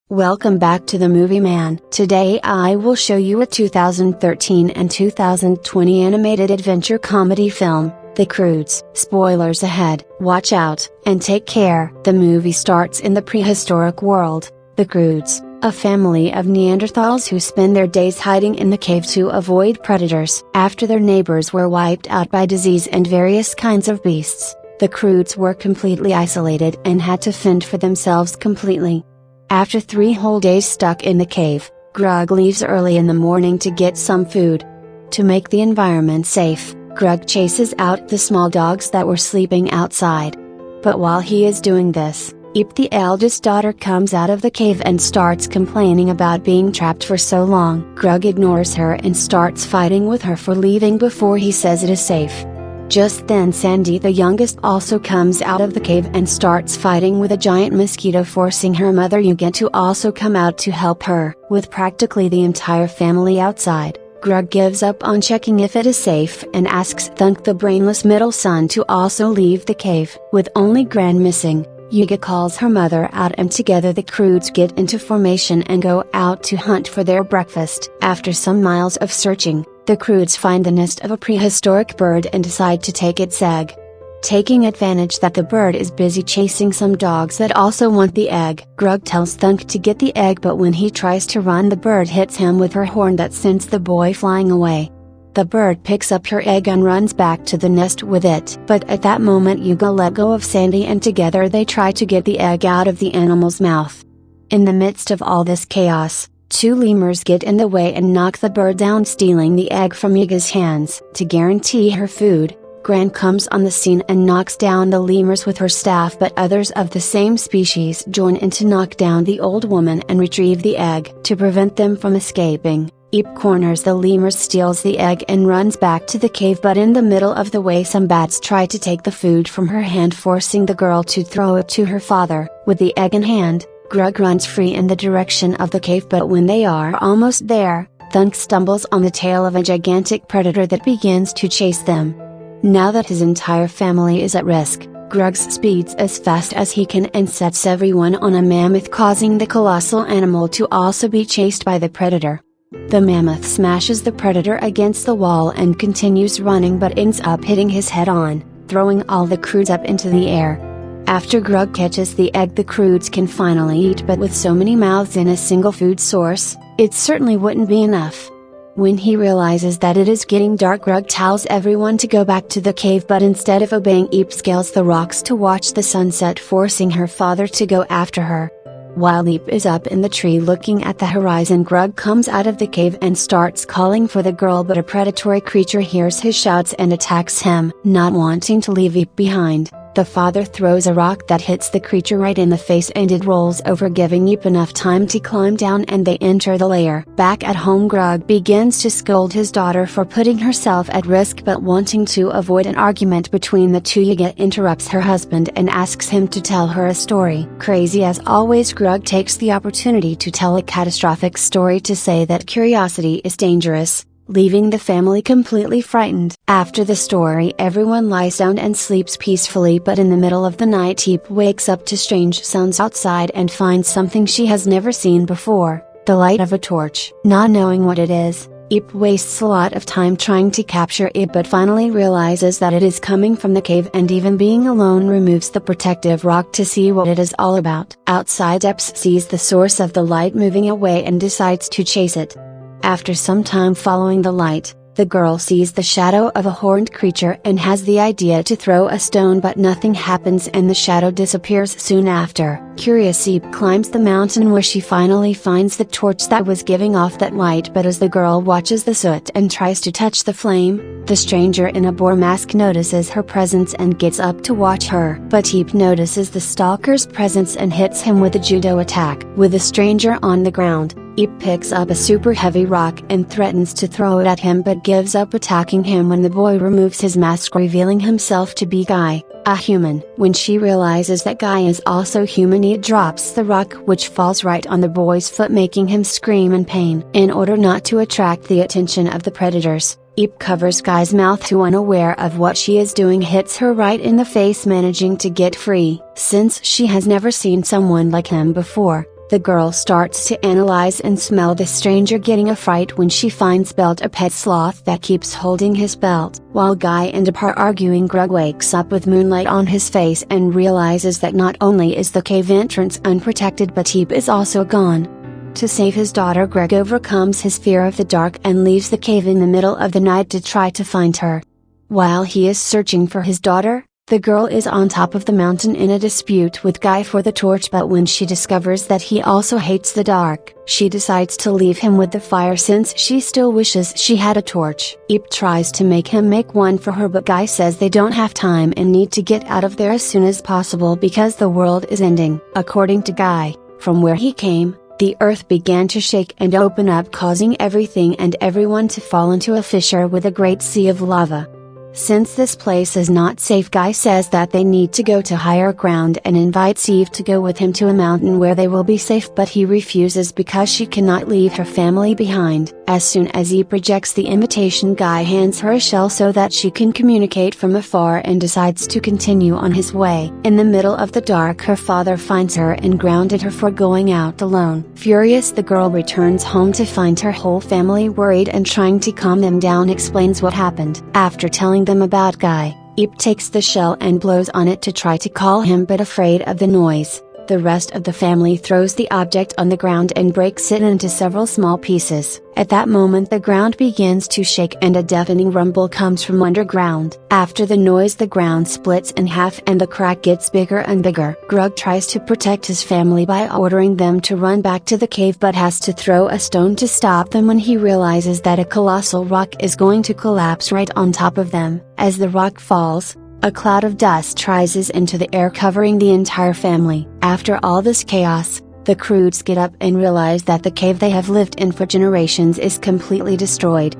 Welcome back to the Movie Man. Today I will show you a 2013 and 2020 animated adventure comedy film, The Croods. Spoilers ahead, watch out, and take care. The movie starts in the prehistoric world. The Croods, a family of Neanderthals who spend their days hiding in the cave to avoid predators. After their neighbors were wiped out by disease and various kinds of beasts, the Croods were completely isolated and had to fend for themselves completely. After 3 whole days stuck in the cave, Grug leaves early in the morning to get some food. To make the environment safe, Grug chases out the small dogs that were sleeping outside. But while he is doing this, Eep, the eldest daughter, comes out of the cave and starts complaining about being trapped for so long. Grug ignores her and starts fighting with her for leaving before he says it is safe. Just then Sandy, the youngest, also comes out of the cave and starts fighting with a giant mosquito, forcing her mother Yuga to also come out to help her. With practically the entire family outside, Grug gives up on checking if it is safe and asks Thunk, the brainless middle son, to also leave the cave. With only Gran missing, Yuga calls her mother out and together the Croods get into formation and go out to hunt for their breakfast. After some miles of searching, the Croods find the nest of a prehistoric bird and decide to take its egg. Taking advantage that the bird is busy chasing some dogs that also want the egg, Grug tells Thunk to get the egg, but when he tries to run, the bird hits him with her horn that sends the boy flying away. The bird picks up her egg and runs back to the nest with it. But at that moment Yuga let go of Sandy and together they try to get the egg out of the animal's mouth. In the midst of all this chaos, 2 lemurs get in the way and knock the bird down, stealing the egg from Yuga's hands. To guarantee her food, Gran comes on the scene and knocks down the lemurs with her staff, but others of the same species join in to knock down the old woman and retrieve the egg. To prevent them from escaping, Eep corners the lemurs, steals the egg and runs back to the cave, but in the middle of the way some bats try to take the food from her hand, forcing the girl to throw it to her father. With the egg in hand, Grug runs free in the direction of the cave, but when they are almost there, Thunk stumbles on the tail of a gigantic predator that begins to chase them. Now that his entire family is at risk, Grug speeds as fast as he can and sets everyone on a mammoth, causing the colossal animal to also be chased by the predator. The mammoth smashes the predator against the wall and continues running, but ends up hitting his head on, throwing all the Croods up into the air. After Grug catches the egg, the Croods can finally eat, but with so many mouths in a single food source, it certainly wouldn't be enough. When he realizes that it is getting dark, Grug tells everyone to go back to the cave, but instead of obeying, Eep scales the rocks to watch the sunset, forcing her father to go after her. While Eep is up in the tree looking at the horizon, Grug comes out of the cave and starts calling for the girl, but a predatory creature hears his shouts and attacks him. Not wanting to leave Eep behind, the father throws a rock that hits the creature right in the face and it rolls over, giving Eep enough time to climb down, and they enter the lair. Back at home, Grug begins to scold his daughter for putting herself at risk, but wanting to avoid an argument between the two, Yuga interrupts her husband and asks him to tell her a story. Crazy as always, Grug takes the opportunity to tell a catastrophic story to say that curiosity is dangerous, leaving the family completely frightened. After the story, everyone lies down and sleeps peacefully, but in the middle of the night Eep wakes up to strange sounds outside and finds something she has never seen before, the light of a torch. Not knowing what it is, Eep wastes a lot of time trying to capture it, but finally realizes that it is coming from the cave, and even being alone removes the protective rock to see what it is all about. Outside, Eep sees the source of the light moving away and decides to chase it. After some time following the light, the girl sees the shadow of a horned creature and has the idea to throw a stone, but nothing happens and the shadow disappears soon after. Curious, Eep climbs the mountain where she finally finds the torch that was giving off that light, but as the girl watches the soot and tries to touch the flame, the stranger in a boar mask notices her presence and gets up to watch her. But Eep notices the stalker's presence and hits him with a judo attack. With the stranger on the ground, Eep picks up a super heavy rock and threatens to throw it at him, but gives up attacking him when the boy removes his mask, revealing himself to be Guy, a human. When she realizes that Guy is also human, Eep drops the rock, which falls right on the boy's foot, making him scream in pain. In order not to attract the attention of the predators, Eep covers Guy's mouth, who, unaware of what she is doing, hits her right in the face, managing to get free. Since she has never seen someone like him before, The girl starts to analyze and smell the stranger getting a fright when she finds Belt, a pet sloth that keeps holding his belt. While Guy and Ip are arguing, Grug wakes up with moonlight on his face and realizes that not only is the cave entrance unprotected but Ip is also gone. To save his daughter, Greg overcomes his fear of the dark and leaves the cave in the middle of the night to try to find her. While he is searching for his daughter, the girl is on top of the mountain in a dispute with Guy for the torch, but when she discovers that he also hates the dark, she decides to leave him with the fire since she still wishes she had a torch. Ip tries to make him make one for her, but Guy says they don't have time and need to get out of there as soon as possible because the world is ending. According to Guy, from where he came, the earth began to shake and open up, causing everything and everyone to fall into a fissure with a great sea of lava. Since this place is not safe, Guy says that they need to go to higher ground and invites Eve to go with him to a mountain where they will be safe, but he refuses because she cannot leave her family behind. As soon as Eve rejects the invitation, Guy hands her a shell so that she can communicate from afar and decides to continue on his way. In the middle of the dark, her father finds her and grounded her for going out alone. Furious, the girl returns home to find her whole family worried and trying to calm them down explains what happened. After telling them about Guy, Ip takes the shell and blows on it to try to call him, but afraid of the noise, the rest of the family throws the object on the ground and breaks it into several small pieces. At that moment the ground begins to shake and a deafening rumble comes from underground. After the noise, the ground splits in half and the crack gets bigger and bigger. Grug tries to protect his family by ordering them to run back to the cave, but has to throw a stone to stop them when he realizes that a colossal rock is going to collapse right on top of them. As the rock falls, a cloud of dust rises into the air, covering the entire family. After all this chaos, the Croods get up and realize that the cave they have lived in for generations is completely destroyed.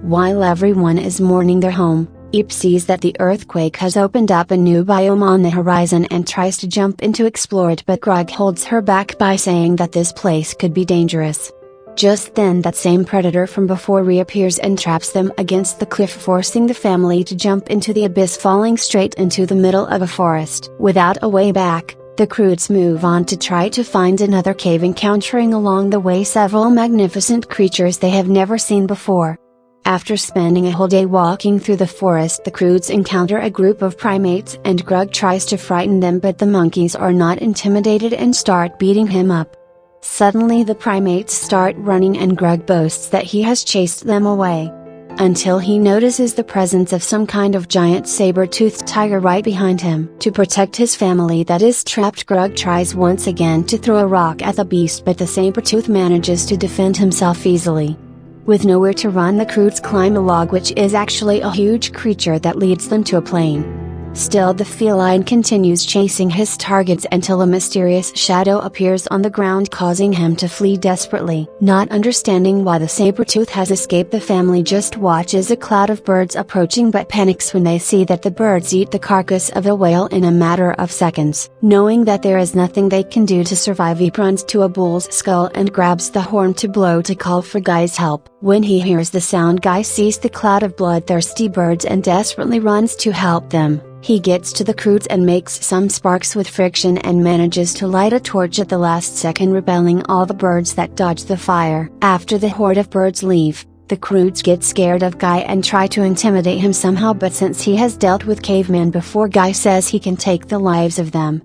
While everyone is mourning their home, Ip sees that the earthquake has opened up a new biome on the horizon and tries to jump in to explore it, but Grug holds her back by saying that this place could be dangerous. Just then that same predator from before reappears and traps them against the cliff, forcing the family to jump into the abyss, falling straight into the middle of a forest. Without a way back, the Croods move on to try to find another cave, encountering along the way several magnificent creatures they have never seen before. After spending a whole day walking through the forest, the Croods encounter a group of primates and Grug tries to frighten them, but the monkeys are not intimidated and start beating him up. Suddenly the primates start running and Grug boasts that he has chased them away. Until he notices the presence of some kind of giant saber-toothed tiger right behind him. To protect his family that is trapped, Grug tries once again to throw a rock at the beast, but the saber-tooth manages to defend himself easily. With nowhere to run, the Croods climb a log, which is actually a huge creature that leads them to a plain. Still, the feline continues chasing his targets until a mysterious shadow appears on the ground, causing him to flee desperately. Not understanding why the saber-tooth has escaped, the family just watches a cloud of birds approaching but panics when they see that the birds eat the carcass of a whale in a matter of seconds. Knowing that there is nothing they can do to survive, he runs to a bull's skull and grabs the horn to blow to call for Guy's help. When he hears the sound, Guy sees the cloud of bloodthirsty birds and desperately runs to help them. He gets to the Croods and makes some sparks with friction and manages to light a torch at the last second, repelling all the birds that dodge the fire. After the horde of birds leave, the Croods get scared of Guy and try to intimidate him somehow, but since he has dealt with cavemen before, Guy says he can take the lives of them.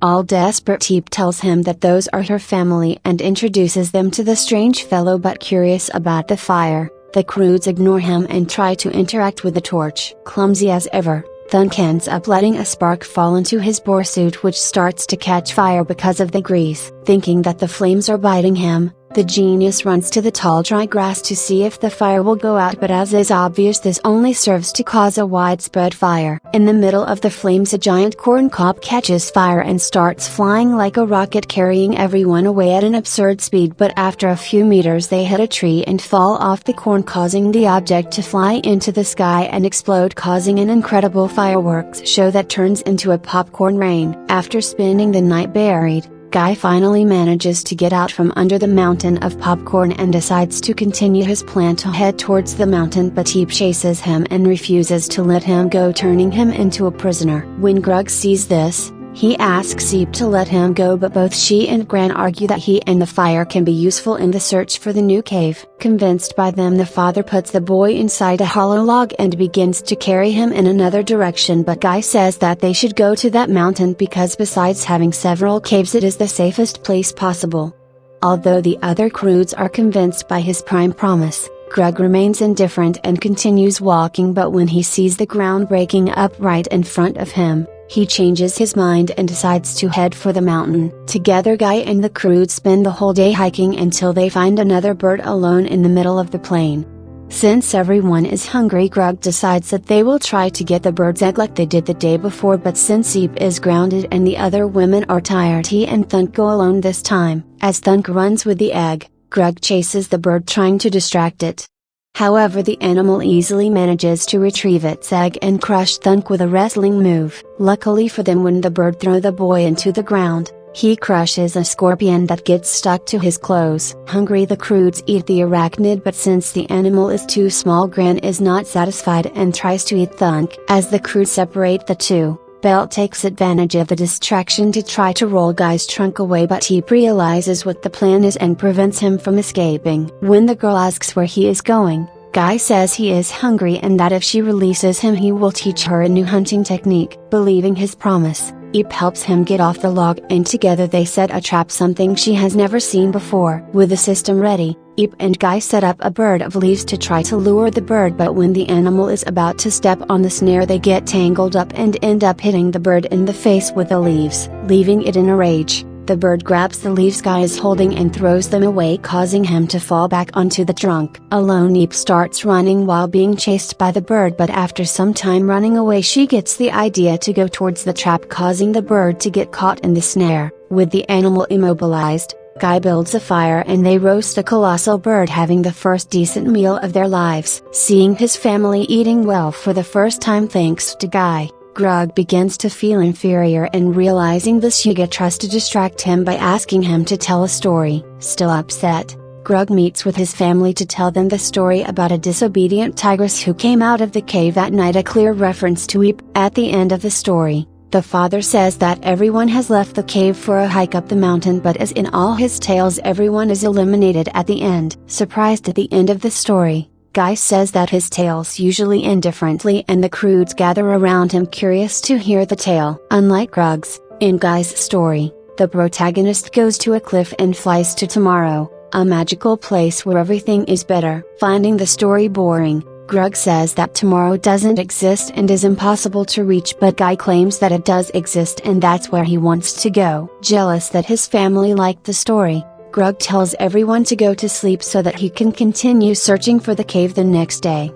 All desperate, Teep tells him that those are her family and introduces them to the strange fellow, but curious about the fire, the Croods ignore him and try to interact with the torch. Clumsy as ever, Thunk ends up letting a spark fall into his boar suit, which starts to catch fire because of the grease. Thinking that the flames are biting him, the genius runs to the tall dry grass to see if the fire will go out, but as is obvious, this only serves to cause a widespread fire. In the middle of the flames, a giant corn cob catches fire and starts flying like a rocket, carrying everyone away at an absurd speed, but after a few meters they hit a tree and fall off the corn, causing the object to fly into the sky and explode, causing an incredible fireworks show that turns into a popcorn rain. After spending the night buried, Guy finally manages to get out from under the mountain of popcorn and decides to continue his plan to head towards the mountain, but Teep chases him and refuses to let him go, turning him into a prisoner. When Grug sees this, He asks Eep to let him go, but both she and Gran argue that he and the fire can be useful in the search for the new cave. Convinced by them, the father puts the boy inside a hollow log and begins to carry him in another direction, but Guy says that they should go to that mountain because besides having several caves, it is the safest place possible. Although the other Croods are convinced by his prime promise, Grug remains indifferent and continues walking, but when he sees the ground breaking up right in front of him, he changes his mind and decides to head for the mountain. Together, Guy and the Croods spend the whole day hiking until they find another bird alone in the middle of the plain. Since everyone is hungry, Grug decides that they will try to get the bird's egg like they did the day before, but since Eep is grounded and the other women are tired, he and Thunk go alone this time. As Thunk runs with the egg, Grug chases the bird trying to distract it. However, the animal easily manages to retrieve its egg and crush Thunk with a wrestling move. Luckily for them, when the bird throws the boy into the ground, he crushes a scorpion that gets stuck to his clothes. Hungry, the Croods eat the arachnid, but since the animal is too small, Gran is not satisfied and tries to eat Thunk. As the Croods separate the two, Belt takes advantage of the distraction to try to roll Guy's trunk away, but he realizes what the plan is and prevents him from escaping. When the girl asks where he is going, Guy says he is hungry and that if she releases him, he will teach her a new hunting technique. Believing his promise, Eep helps him get off the log and together they set a trap, something she has never seen before. With the system ready, Eep and Guy set up a bird of leaves to try to lure the bird, but when the animal is about to step on the snare, they get tangled up and end up hitting the bird in the face with the leaves. Leaving it in a rage, the bird grabs the leaves Guy is holding and throws them away, causing him to fall back onto the trunk. Alone, Eep starts running while being chased by the bird, but after some time running away, she gets the idea to go towards the trap, causing the bird to get caught in the snare. With the animal immobilized, Guy builds a fire and they roast a colossal bird, having the first decent meal of their lives. Seeing his family eating well for the first time thanks to Guy, Grug begins to feel inferior, and realizing this, Shiga tries to distract him by asking him to tell a story. Still upset, Grug meets with his family to tell them the story about a disobedient tigress who came out of the cave at night, a clear reference to Eep. At the end of the story, the father says that everyone has left the cave for a hike up the mountain, but as in all his tales, everyone is eliminated at the end. Surprised at the end of the story, Guy says that his tales usually end differently, and the Croods gather around him curious to hear the tale. Unlike Grug's, in Guy's story, the protagonist goes to a cliff and flies to tomorrow, a magical place where everything is better. Finding the story boring, Grug says that tomorrow doesn't exist and is impossible to reach, but Guy claims that it does exist and that's where he wants to go. Jealous that his family liked the story, Grug tells everyone to go to sleep so that he can continue searching for the cave the next day.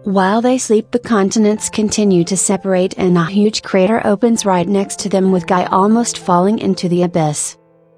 While they sleep, the continents continue to separate and a huge crater opens right next to them, with Guy almost falling into the abyss.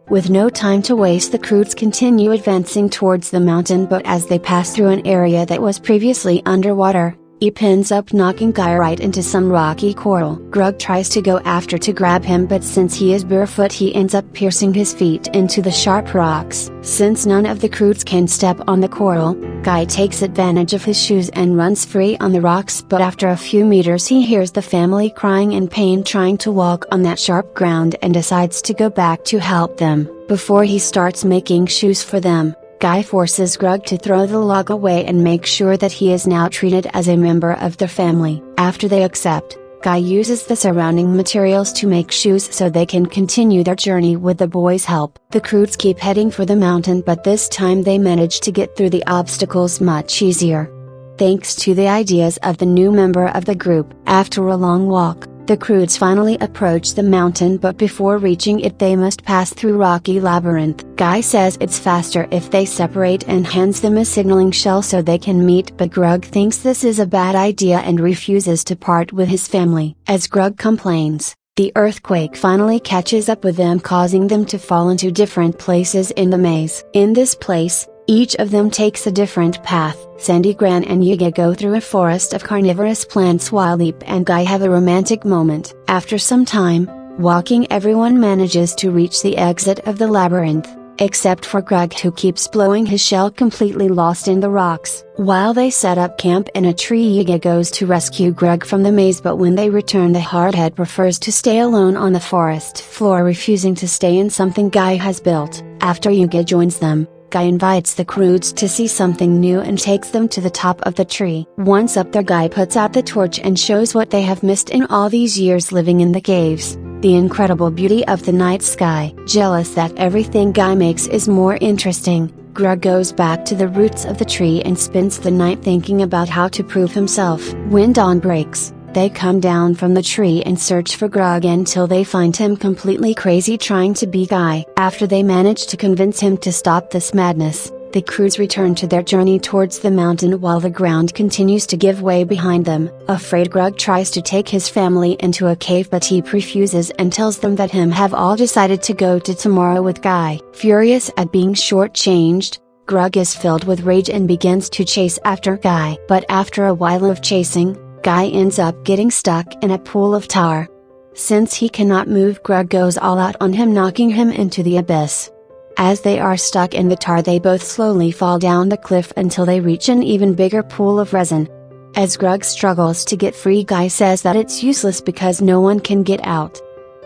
With no time to waste, the Croods continue advancing towards the mountain, but as they pass through an area that was previously underwater, Eep ends up knocking Guy right into some rocky coral. Grug tries to go after to grab him, but since he is barefoot, he ends up piercing his feet into the sharp rocks. Since none of the Croods can step on the coral, Guy takes advantage of his shoes and runs free on the rocks, but after a few meters he hears the family crying in pain trying to walk on that sharp ground and decides to go back to help them. Before he starts making shoes for them, Guy forces Grug to throw the log away and make sure that he is now treated as a member of the family. After they accept, Guy uses the surrounding materials to make shoes so they can continue their journey with the boy's help. The Croods keep heading for the mountain, but this time they manage to get through the obstacles much easier, thanks to the ideas of the new member of the group. After a long walk, the Croods finally approach the mountain, but before reaching it they must pass through rocky labyrinth. Guy says it's faster if they separate and hands them a signaling shell so they can meet, but Grug thinks this is a bad idea and refuses to part with his family. As Grug complains, the earthquake finally catches up with them, causing them to fall into different places in the maze. In this place, each of them takes a different path. Sandy, Gran and Yiga go through a forest of carnivorous plants while Eep and Guy have a romantic moment. After some time, walking, everyone manages to reach the exit of the labyrinth. except for Grug, who keeps blowing his shell completely lost in the rocks. While they set up camp in a tree, Yuga goes to rescue Grug from the maze, but when they return, the hardhead prefers to stay alone on the forest floor, refusing to stay in something Guy has built. After Yuga joins them, Guy invites the Croods to see something new and takes them to the top of the tree. Once up there, Guy puts out the torch and shows what they have missed in all these years living in the caves: the incredible beauty of the night sky. Jealous that everything Guy makes is more interesting, Grug goes back to the roots of the tree and spends the night thinking about how to prove himself. When dawn breaks, they come down from the tree and search for Grug until they find him completely crazy trying to be Guy. After they manage to convince him to stop this madness, the Croods return to their journey towards the mountain while the ground continues to give way behind them. Afraid, Grug tries to take his family into a cave, but he refuses and tells them that him have all decided to go to tomorrow with Guy. Furious at being shortchanged, Grug is filled with rage and begins to chase after Guy. But after a while of chasing, Guy ends up getting stuck in a pool of tar. Since he cannot move, Grug goes all out on him, knocking him into the abyss. As they are stuck in the tar, they both slowly fall down the cliff until they reach an even bigger pool of resin. As Grug struggles to get free, Guy says that it's useless because no one can get out.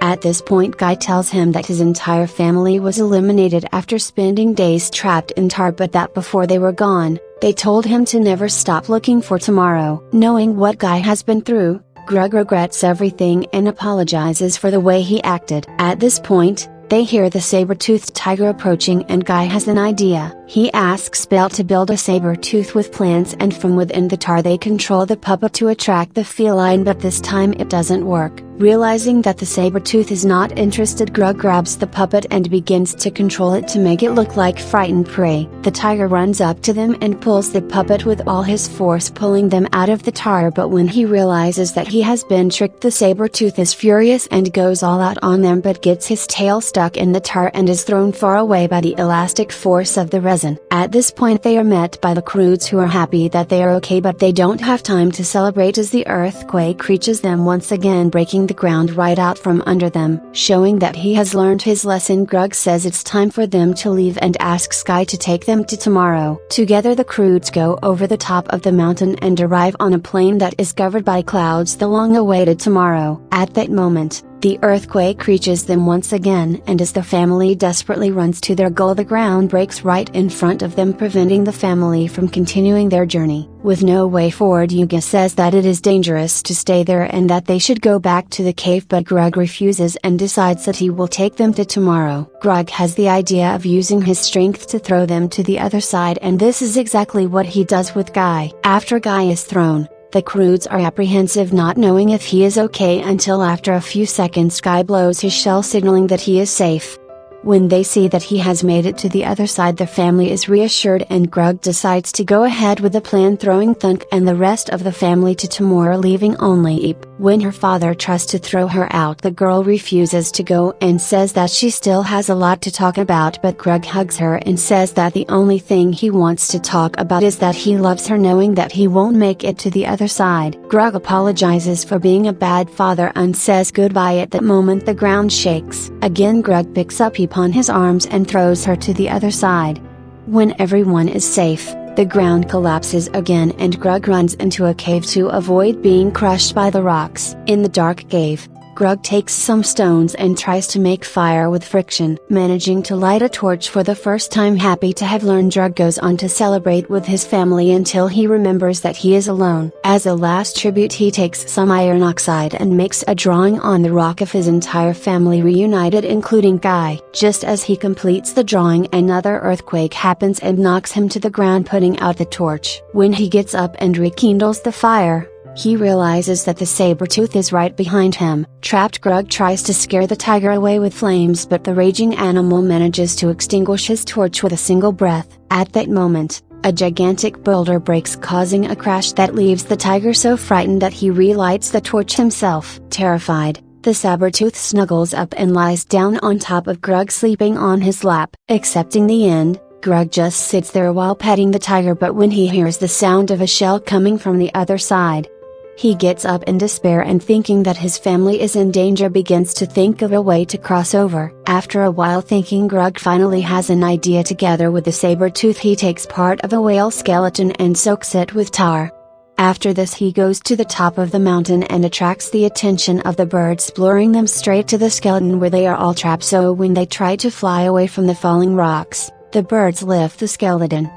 At this point, Guy tells him that his entire family was eliminated after spending days trapped in tar, but that before they were gone, they told him to never stop looking for tomorrow. Knowing what Guy has been through, Grug regrets everything and apologizes for the way he acted. At this point, they hear the saber-toothed tiger approaching and Guy has an idea. He asks Belle to build a saber tooth with plants, and from within the tar they control the puppet to attract the feline, but this time it doesn't work. Realizing that the saber-tooth is not interested, Grug grabs the puppet and begins to control it to make it look like frightened prey. The tiger runs up to them and pulls the puppet with all his force, pulling them out of the tar, but when he realizes that he has been tricked, the saber-tooth is furious and goes all out on them, but gets his tail stuck in the tar and is thrown far away by the elastic force of the resin. At this point they are met by the Croods, who are happy that they are okay, but they don't have time to celebrate as the earthquake reaches them once again, breaking the ground right out from under them. Showing that he has learned his lesson, Grug says it's time for them to leave and asks Guy to take them to tomorrow. Together the Croods go over the top of the mountain and arrive on a plain that is covered by clouds, the long-awaited tomorrow. At that moment, the earthquake reaches them once again, and as the family desperately runs to their goal, the ground breaks right in front of them, preventing the family from continuing their journey. With no way forward, Yuga says that it is dangerous to stay there and that they should go back to the cave, but Grug refuses and decides that he will take them to tomorrow. Grug has the idea of using his strength to throw them to the other side, and this is exactly what he does with Guy. After Guy is thrown, the Croods are apprehensive, not knowing if he is okay, until after a few seconds Guy blows his shell, signaling that he is safe. When they see that he has made it to the other side, the family is reassured and Grug decides to go ahead with the plan, throwing Thunk and the rest of the family to tomorrow, leaving only Eep. When her father tries to throw her out, the girl refuses to go and says that she still has a lot to talk about, but Grug hugs her and says that the only thing he wants to talk about is that he loves her, knowing that he won't make it to the other side. Grug apologizes for being a bad father and says goodbye. At that moment the ground shakes. Again Grug picks up Eep on his arms and throws her to the other side. When everyone is safe, the ground collapses again and Grug runs into a cave to avoid being crushed by the rocks. In the dark cave, Grug takes some stones and tries to make fire with friction, managing to light a torch for the first time. Happy to have learned, Grug goes on to celebrate with his family until he remembers that he is alone. As a last tribute, he takes some iron oxide and makes a drawing on the rock of his entire family reunited, including Guy. Just as he completes the drawing, another earthquake happens and knocks him to the ground, putting out the torch. When he gets up and rekindles the fire, he realizes that the saber-tooth is right behind him. Trapped, Grug tries to scare the tiger away with flames, but the raging animal manages to extinguish his torch with a single breath. At that moment, a gigantic boulder breaks, causing a crash that leaves the tiger so frightened that he relights the torch himself. Terrified, the saber-tooth snuggles up and lies down on top of Grug, sleeping on his lap. Accepting the end, Grug just sits there while petting the tiger, but when he hears the sound of a shell coming from the other side, He gets up in despair and, thinking that his family is in danger, begins to think of a way to cross over. After a while thinking, Grug finally has an idea. Together with the saber tooth, he takes part of a whale skeleton and soaks it with tar. After this he goes to the top of the mountain and attracts the attention of the birds, luring them straight to the skeleton where they are all trapped. So when they try to fly away from the falling rocks, the birds lift the skeleton.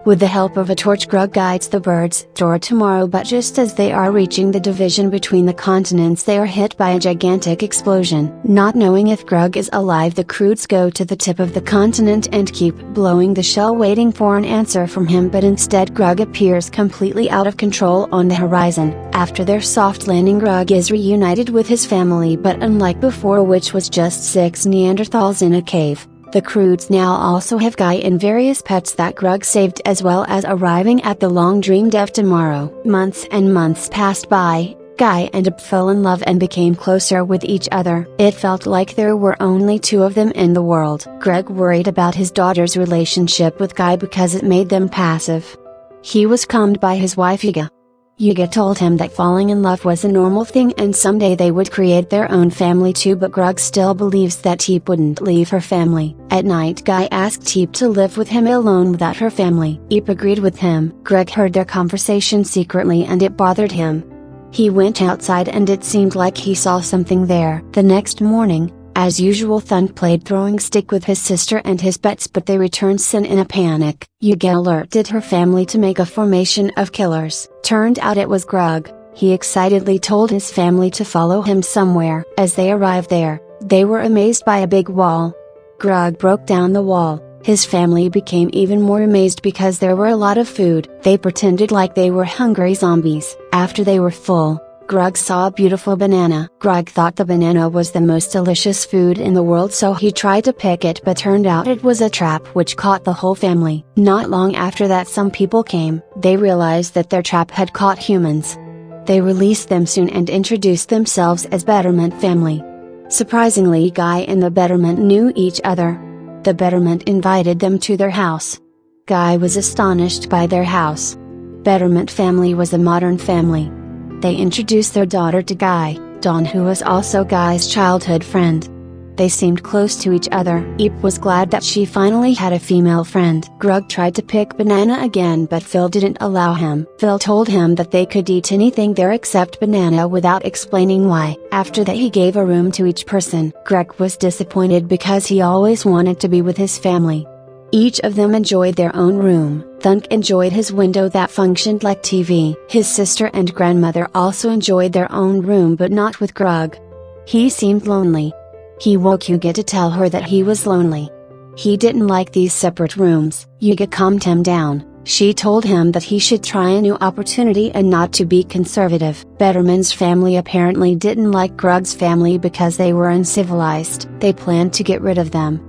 With the help of a torch, Grug guides the birds toward tomorrow, but just as they are reaching the division between the continents, they are hit by a gigantic explosion. Not knowing if Grug is alive, the Croods go to the tip of the continent and keep blowing the shell, waiting for an answer from him, but instead Grug appears completely out of control on the horizon. After their soft landing, Grug is reunited with his family, but unlike before, which was just 6 Neanderthals in a cave, the Croods now also have Guy and various pets that Grug saved, as well as arriving at the long dreamed of tomorrow. Months and months passed by. Guy and Ip fell in love and became closer with each other. It felt like there were only 2 of them in the world. Greg worried about his daughter's relationship with Guy because it made them passive. He was calmed by his wife Yiga. Yiga told him that falling in love was a normal thing and someday they would create their own family too, but Grug still believes that Teep wouldn't leave her family. At night, Guy asked Teep to live with him alone without her family. Teep agreed with him. Greg heard their conversation secretly and it bothered him. He went outside and it seemed like he saw something there. The next morning, as usual, Thunk played throwing stick with his sister and his pets, but they returned soon in a panic. Yiga alerted her family to make a formation of killers. Turned out it was Grug. He excitedly told his family to follow him somewhere. As they arrived there, they were amazed by a big wall. Grug broke down the wall. His family became even more amazed because there were a lot of food. They pretended like they were hungry zombies. After they were full, Grug saw a beautiful banana. Grug thought the banana was the most delicious food in the world, so he tried to pick it, but turned out it was a trap which caught the whole family. Not long after that, some people came. They realized that their trap had caught humans. They released them soon and introduced themselves as Betterment family. Surprisingly, Guy and the Betterment knew each other. The Betterment invited them to their house. Guy was astonished by their house. Betterment family was a modern family. They introduced their daughter to Guy, Dawn, who was also Guy's childhood friend. They seemed close to each other. Eep was glad that she finally had a female friend. Grug tried to pick banana again, but Phil didn't allow him. Phil told him that they could eat anything there except banana without explaining why. After that, he gave a room to each person. Greg was disappointed because he always wanted to be with his family. Each of them enjoyed their own room. Thunk enjoyed his window that functioned like TV. His sister and grandmother also enjoyed their own room, but not with Grug. He seemed lonely. He woke Yiga to tell her that he was lonely. He didn't like these separate rooms. Yiga calmed him down. She told him that he should try a new opportunity and not to be conservative. Betterman's family apparently didn't like Grug's family because they were uncivilized. They planned to get rid of them.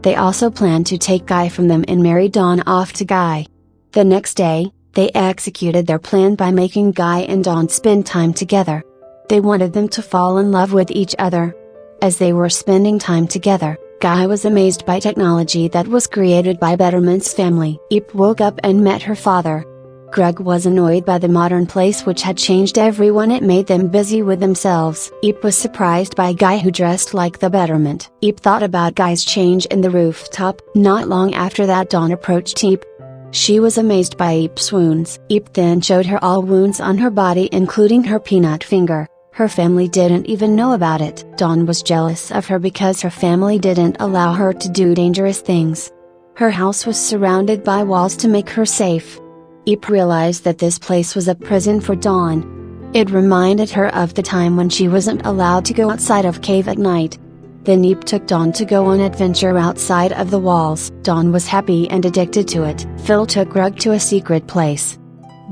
They also planned to take Guy from them and marry Dawn off to Guy. The next day, they executed their plan by making Guy and Dawn spend time together. They wanted them to fall in love with each other. As they were spending time together, Guy was amazed by technology that was created by Betterman's family. Eep woke up and met her father. Greg was annoyed by the modern place which had changed everyone. It made them busy with themselves. Eep was surprised by Guy, who dressed like the Betterment. Eep thought about Guy's change in the rooftop. Not long after that, Dawn approached Eep. She was amazed by Eep's wounds. Eep then showed her all wounds on her body, including her peanut finger. Her family didn't even know about it. Dawn was jealous of her because her family didn't allow her to do dangerous things. Her house was surrounded by walls to make her safe. Eep realized that this place was a prison for Dawn. It reminded her of the time when she wasn't allowed to go outside of cave at night. Then Eep took Dawn to go on adventure outside of the walls. Dawn was happy and addicted to it. Phil took Grug to a secret place.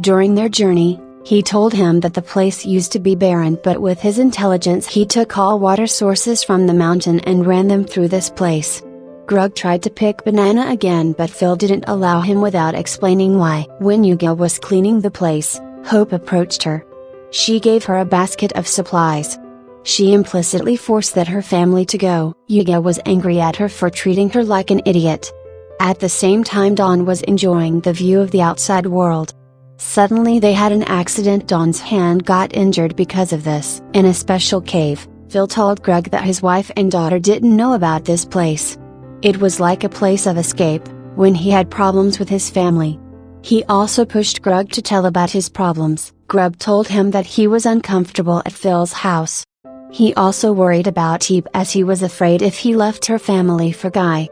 During their journey, he told him that the place used to be barren, but with his intelligence he took all water sources from the mountain and ran them through this place. Grug tried to pick banana again, but Phil didn't allow him without explaining why. When Yiga was cleaning the place, Hope approached her. She gave her a basket of supplies. She implicitly forced that her family to go. Yiga was angry at her for treating her like an idiot. At the same time, Dawn was enjoying the view of the outside world. Suddenly they had an accident. Don's hand got injured because of this. In a special cave, Phil told Greg that his wife and daughter didn't know about this place. It was like a place of escape, when he had problems with his family. He also pushed Greg to tell about his problems. Greg told him that he was uncomfortable at Phil's house. He also worried about Eve as he was afraid if he left her family for Guy.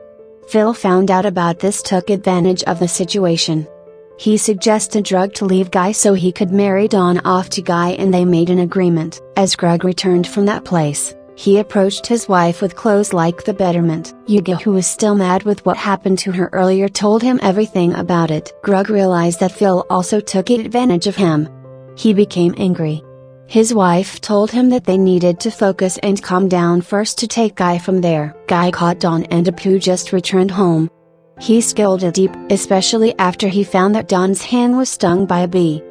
Phil found out about this, took advantage of the situation. He suggested Greg to leave Guy so he could marry Dawn off to Guy, and they made an agreement. As Greg returned from that place, he approached his wife with clothes like the betterment. Yuga, who was still mad with what happened to her earlier, told him everything about it. Greg realized that Phil also took advantage of him. He became angry. His wife told him that they needed to focus and calm down first to take Guy from there. Guy caught Dawn and Apu just returned home. He scolded Eve, especially after he found that Dawn's hand was stung by a bee.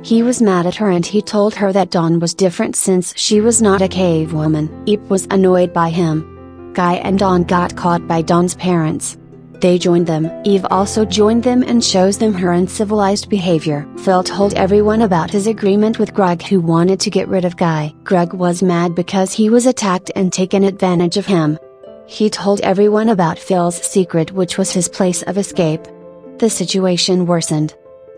He was mad at her and he told her that Dawn was different since she was not a cave woman. Eve was annoyed by him. Guy and Dawn got caught by Dawn's parents. They joined them. Eve also joined them and shows them her uncivilized behavior. Phil told everyone about his agreement with Greg, who wanted to get rid of Guy. Greg was mad because he was attacked and taken advantage of him. He told everyone about Phil's secret, which was his place of escape. The situation worsened.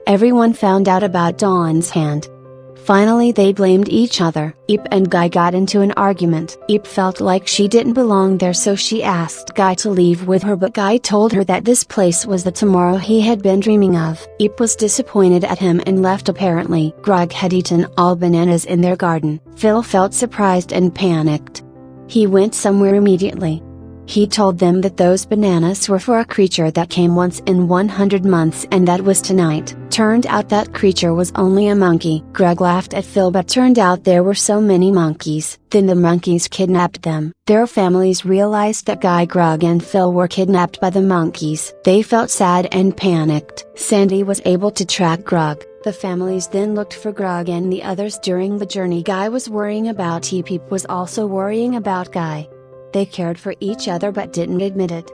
Everyone found out about Dawn's hand. Finally they blamed each other. Eve and Guy got into an argument. Eve felt like she didn't belong there, so she asked Guy to leave with her, but Guy told her that this place was the tomorrow he had been dreaming of. Eve was disappointed at him and left. Apparently, Greg had eaten all bananas in their garden. Phil felt surprised and panicked. He went somewhere immediately. He told them that those bananas were for a creature that came once in 100 months, and that was tonight. Turned out that creature was only a monkey. Greg laughed at Phil, but turned out there were so many monkeys. Then the monkeys kidnapped them. Their families realized that Guy, Greg and Phil were kidnapped by the monkeys. They felt sad and panicked. Sandy was able to track Greg. The families then looked for Greg and the others during the journey. Guy was worrying about Eve was also worrying about Guy. They cared for each other but didn't admit it.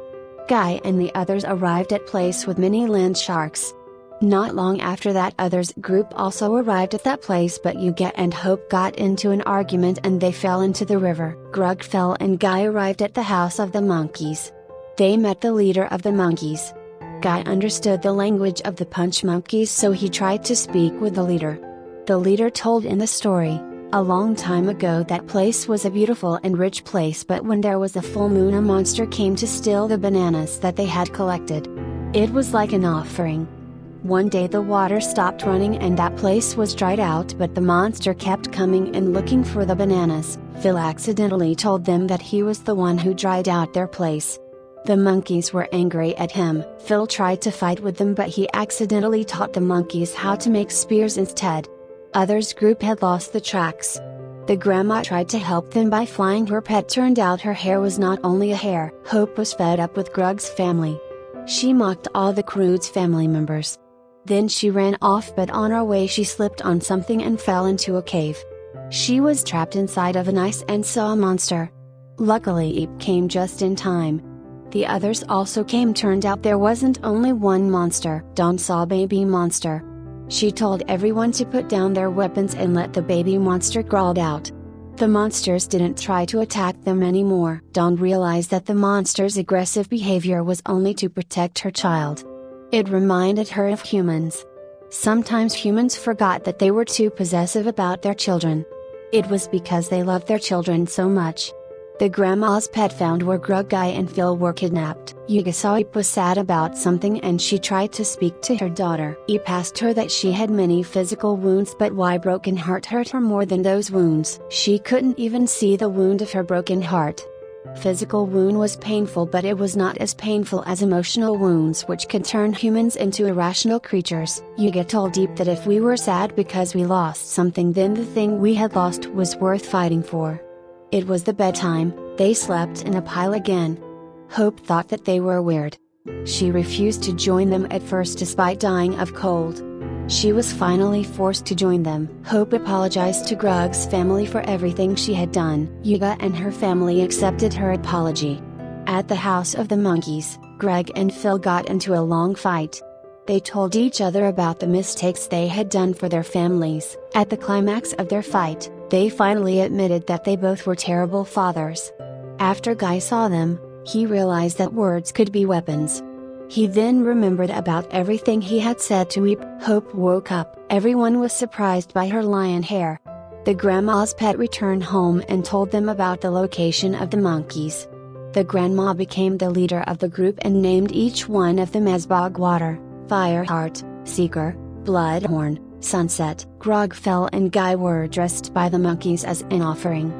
Guy and the others arrived at place with many land sharks. Not long after that, others group also arrived at that place, but Yuga and Hope got into an argument and they fell into the river. Greg fell and Guy arrived at the house of the monkeys. They met the leader of the monkeys. Guy understood the language of the punch monkeys, so he tried to speak with the leader. The leader told in the story, a long time ago that place was a beautiful and rich place, but when there was a full moon a monster came to steal the bananas that they had collected. It was like an offering. One day the water stopped running and that place was dried out, but the monster kept coming and looking for the bananas. Phil accidentally told them that he was the one who dried out their place. The monkeys were angry at him. Phil tried to fight with them, but he accidentally taught the monkeys how to make spears instead. Others group had lost the tracks. The grandma tried to help them by flying her pet. Turned out her hair was not only a hair. Hope was fed up with Greg's family. She mocked all the Croods family members. Then she ran off, but on her way she slipped on something and fell into a cave. She was trapped inside of an ice and saw a monster. Luckily Eve came just in time. The others also came. Turned out there wasn't only one monster. Dawn saw baby monster. She told everyone to put down their weapons and let the baby monster crawl out. The monsters didn't try to attack them anymore. Dawn realized that the monster's aggressive behavior was only to protect her child. It reminded her of humans. Sometimes humans forgot that they were too possessive about their children. It was because they loved their children so much. The grandma's pet found where Greg, Guy and Phil were kidnapped. Yuga saw Eve was sad about something and she tried to speak to her daughter. Eve asked her that she had many physical wounds, but why broken heart hurt her more than those wounds. She couldn't even see the wound of her broken heart. Physical wound was painful, but it was not as painful as emotional wounds, which could turn humans into irrational creatures. Yuga told Eve that if we were sad because we lost something, then the thing we had lost was worth fighting for. It was the bedtime. They slept in a pile again. Hope thought that they were weird. She refused to join them at first despite dying of cold. She was finally forced to join them. Hope apologized to Greg's family for everything she had done. Yuga and her family accepted her apology. At the house of the monkeys, Greg and Phil got into a long fight. They told each other about the mistakes they had done for their families. At the climax of their fight, they finally admitted that they both were terrible fathers. After Guy saw them, he realized that words could be weapons. He then remembered about everything he had said to Ip. Hope woke up. Everyone was surprised by her lion hair. The grandma's pet returned home and told them about the location of the monkeys. The grandma became the leader of the group and named each one of them as Bogwater, Fireheart, Seeker, Bloodhorn, Sunset. Grogfell and Guy were dressed by the monkeys as an offering.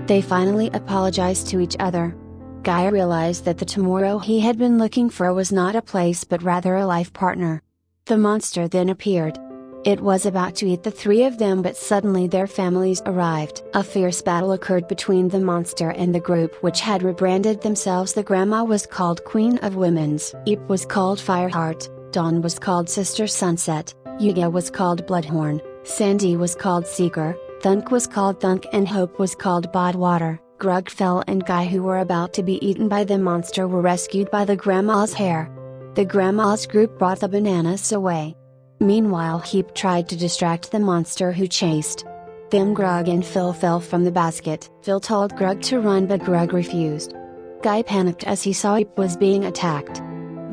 They finally apologized to each other. Guy realized that the tomorrow he had been looking for was not a place but rather a life partner. The monster then appeared. It was about to eat the three of them, but suddenly their families arrived. A fierce battle occurred between the monster and the group, which had rebranded themselves. The grandma was called Queen of Women's. Ip was called Fireheart, Dawn was called Sister Sunset, Yuga was called Bloodhorn, Sandy was called Seeker, Thunk was called Thunk, and Hope was called Bodwater. Grogfell and Guy, who were about to be eaten by the monster, were rescued by the grandma's hair. The grandma's group brought the bananas away. Meanwhile, Heap tried to distract the monster who chased them. Grog and Phil fell from the basket. Phil told Grog to run, but Grog refused. Guy panicked as he saw Heap was being attacked.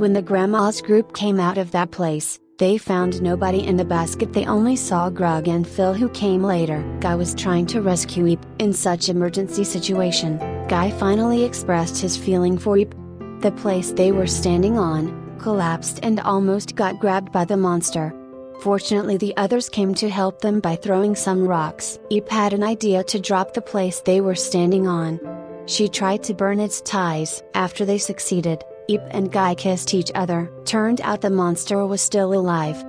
When the grandma's group came out of that place, they found nobody in the basket. They only saw Grog and Phil, who came later. Guy was trying to rescue Heap. In such emergency situation, Guy finally expressed his feeling for Heap. The place they were standing on collapsed and almost got grabbed by the monster. Fortunately, the others came to help them by throwing some rocks. Ip had an idea to drop the place they were standing on. She tried to burn its ties. After they succeeded, Ip and Guy kissed each other. Turned out the monster was still alive.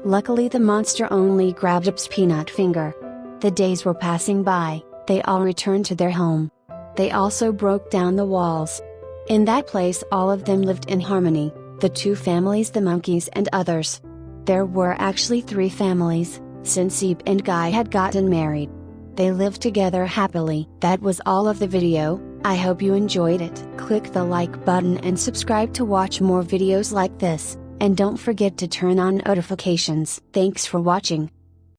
Luckily, the monster only grabbed Ip's peanut finger. The days were passing by. They all returned to their home. They also broke down the walls. In that place, all of them lived in harmony. The two families, the monkeys and others. There were actually three families, since Ip and Guy had gotten married. They lived together happily. That was all of the video. I hope you enjoyed it. Click the like button and subscribe to watch more videos like this, and don't forget to turn on notifications. Thanks for watching.